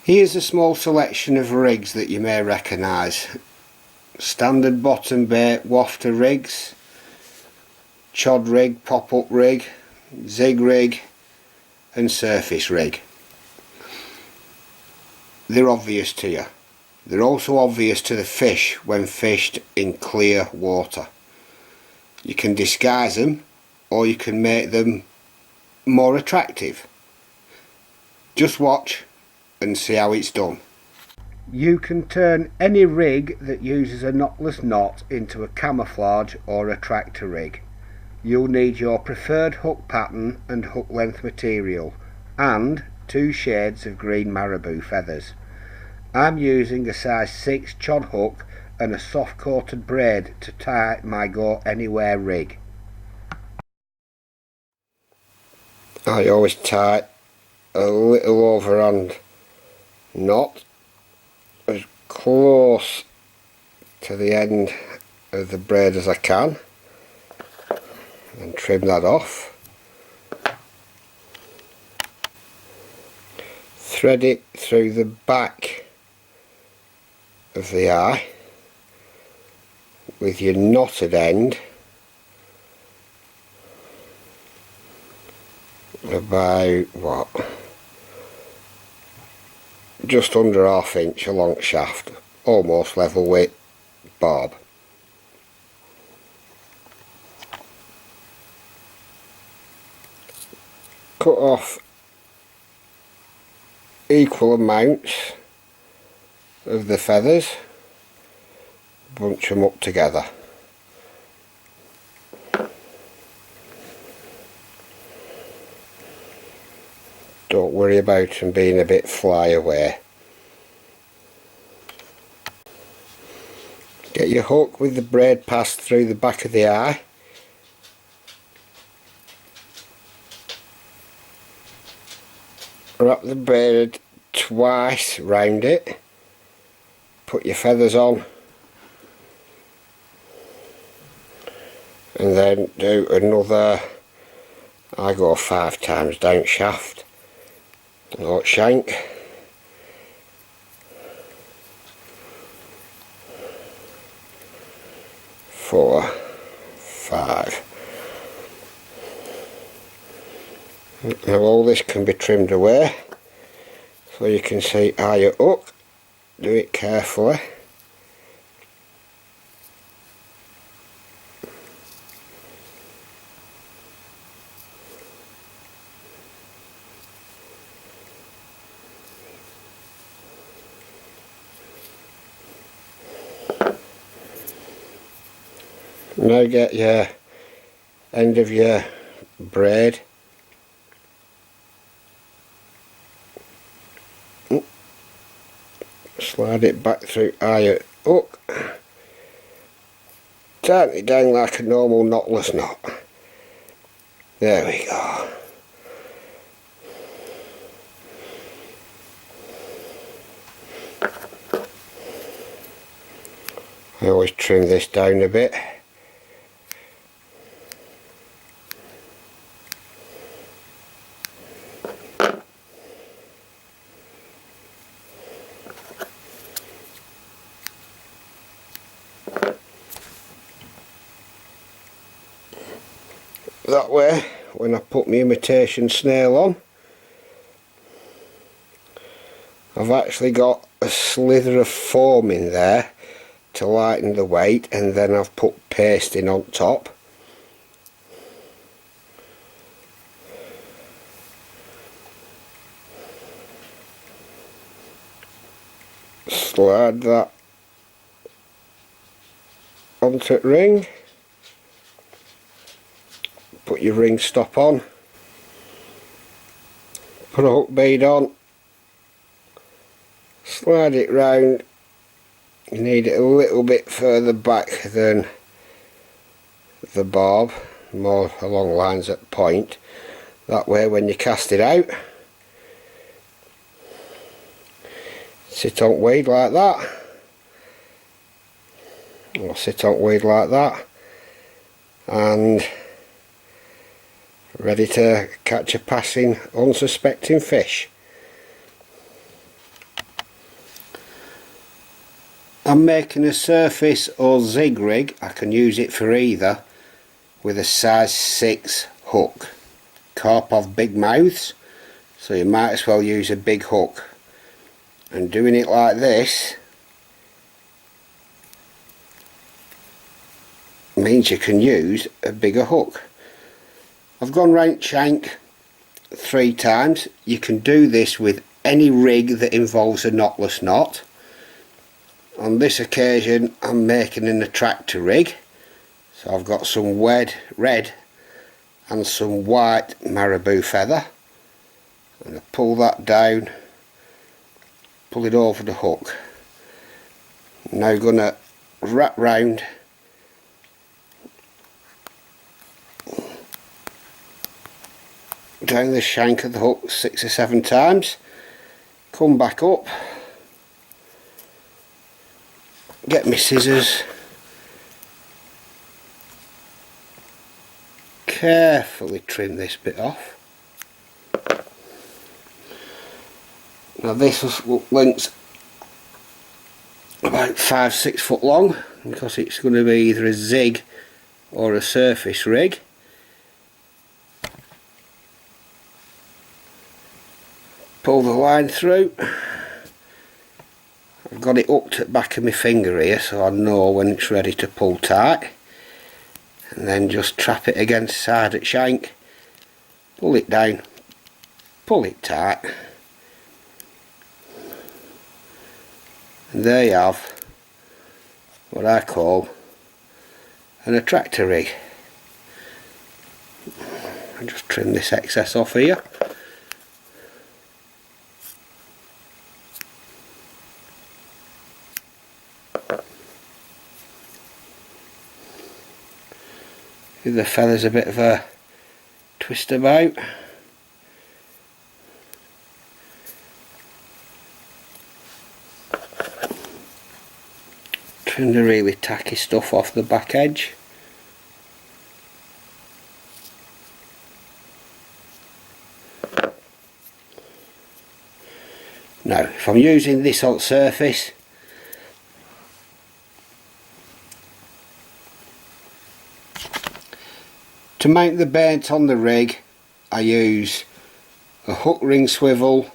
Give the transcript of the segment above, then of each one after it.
Here's a small selection of rigs that you may recognise. Standard bottom bay wafter rigs, chod rig, pop-up rig, zig rig and surface rig. They're obvious to you. They're also obvious to the fish when fished in clear water. You can disguise them or you can make them more attractive. Just watch and see how it's done. You can turn any rig that uses a knotless knot into a camouflage or attractor rig. You'll need your preferred hook pattern and hook length material and 2 shades of green marabou feathers. I'm using a size 6 chod hook and a soft coated braid to tie my Go Anywhere rig. I always tie a little overhand knot as close to the end of the braid as I can and trim that off. Thread it through the back of the eye with your knotted end about just under ½ inch along shaft, almost level with barb. Cut off equal amounts of the feathers, bunch them up together. Don't worry about them being a bit fly away. Get your hook with the braid passed through the back of the eye. Wrap the braid twice round it. Put your feathers on. And then do another, I go 5 times down shaft. Not shank. 4, 5. Now all this can be trimmed away, so you can see how you hook. Do it carefully. Now get your end of your braid slide it back through your hook, tighten it down like a normal knotless knot. There we go. I always trim this down a bit. That way, when I put my imitation snail on, I've actually got a slither of foam in there to lighten the weight, and then I've put pasting on top. Slide that onto the ring. Put your ring stop on, put a hook bead on, slide it round. You need it a little bit further back than the barb, more along lines at point. That way when you cast it out, sit on weed like that, or sit on weed like that, and ready to catch a passing unsuspecting fish. I'm making a surface or zig rig. I can use it for either, with a size 6 hook. Carp have big mouths, so you might as well use a big hook. And doing it like this means you can use a bigger hook. I've gone round shank 3 times. You can do this with any rig that involves a knotless knot. On this occasion I'm making an attractor rig, so I've got some red and some white marabou feather, and I pull that down, pull it over the hook. I'm now going to wrap round down the shank of the hook 6 or 7 times, come back up, get my scissors, carefully trim this bit off. Now this length's about 5-6 foot long, because it's going to be either a zig or a surface rig. Pull the line through. I've got it up to the back of my finger here, so I know when it's ready to pull tight, and then just trap it against the side at shank, pull it down, pull it tight, and there you have what I call an attractor rig. I'll just trim this excess off here. Give the feathers a bit of a twist about. Trim the really tacky stuff off the back edge. Now if I'm using this on surface, to mount the bait on the rig I use a hook ring swivel.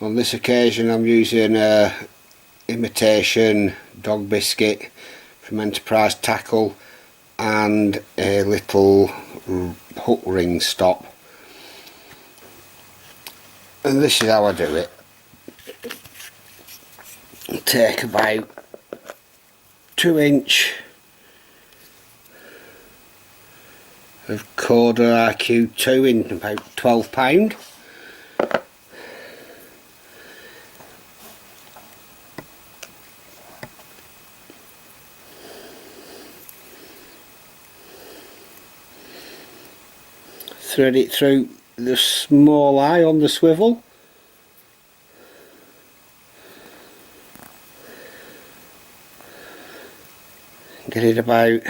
On this occasion I'm using a imitation dog biscuit from Enterprise Tackle and a little hook ring stop, and this is how I do it. I take about 2" of Corda RQ2 in about £12. Thread it through the small eye on the swivel. Get it about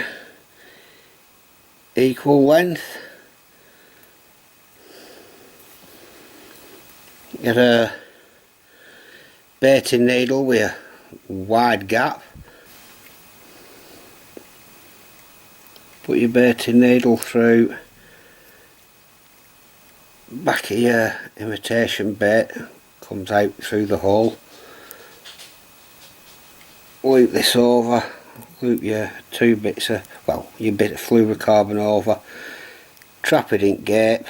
equal length. Get a baiting needle with a wide gap. Put your baiting needle through back of your imitation bait, comes out through the hole. Loop this over, loop your 2 bits of, well, your bit of fluorocarbon over, trap it in gape,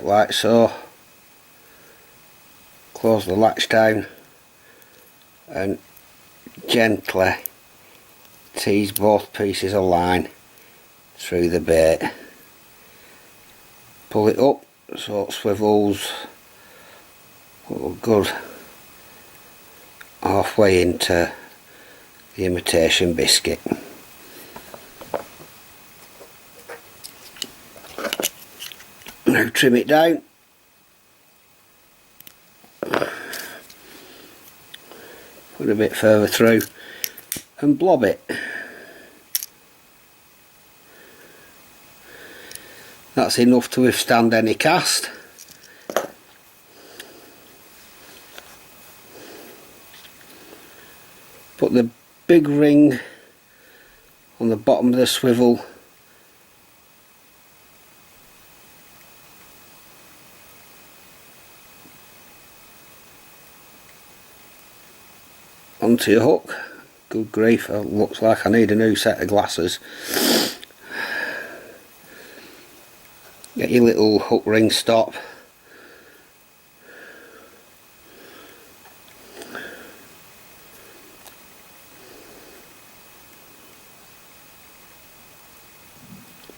like so, close the latch down and gently tease both pieces of line through the bait. Pull it up so it swivels good halfway into the imitation biscuit. Now trim it down. Put a bit further through. and blob it. That's enough to withstand any cast. Put the big ring on the bottom of the swivel onto your hook. Good grief, it looks like I need a new set of glasses. Get your little hook ring stop.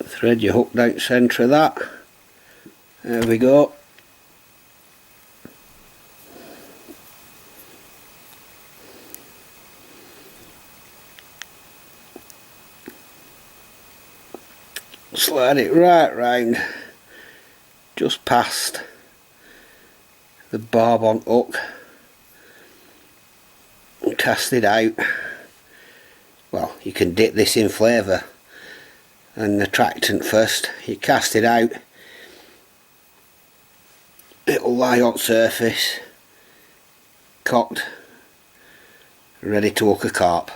Thread your hook down the centre of that. There we go. Slide it right round, just past the barb on hook, and cast it out. Well, you can dip this in flavour and attractant first. You cast it out, it'll lie on surface, cocked, ready to hook a carp.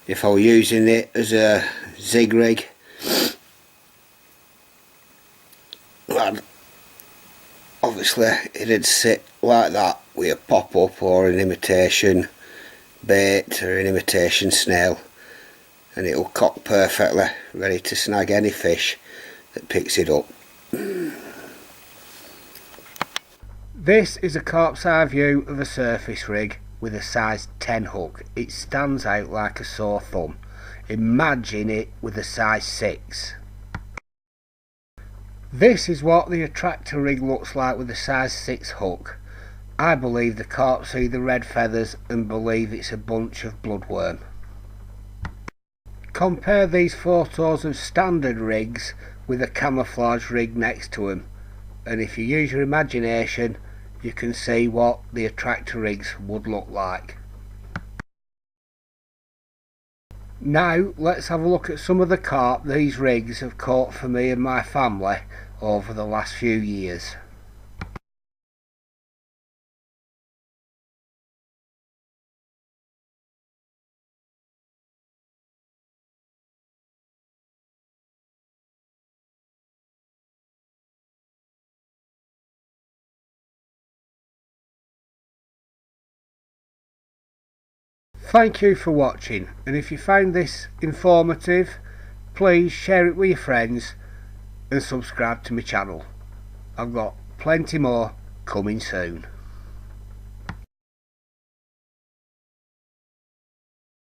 If I were using it as a zig rig, obviously it'd sit like that with a pop-up or an imitation bait or an imitation snail, and it'll cock perfectly, ready to snag any fish that picks it up. This is a carp's eye view of a surface rig with a size 10 hook. It stands out like a sore thumb. Imagine it with a size 6. This is what the Attractor rig looks like with a size 6 hook. I believe the carp see the red feathers and believe it's a bunch of bloodworm. Compare these photos of standard rigs with a camouflage rig next to them, and if you use your imagination you can see what the Attractor rigs would look like. Now let's have a look at some of the carp these rigs have caught for me and my family over the last few years. Thank you for watching, and if you found this informative, please share it with your friends and subscribe to my channel. I've got plenty more coming soon.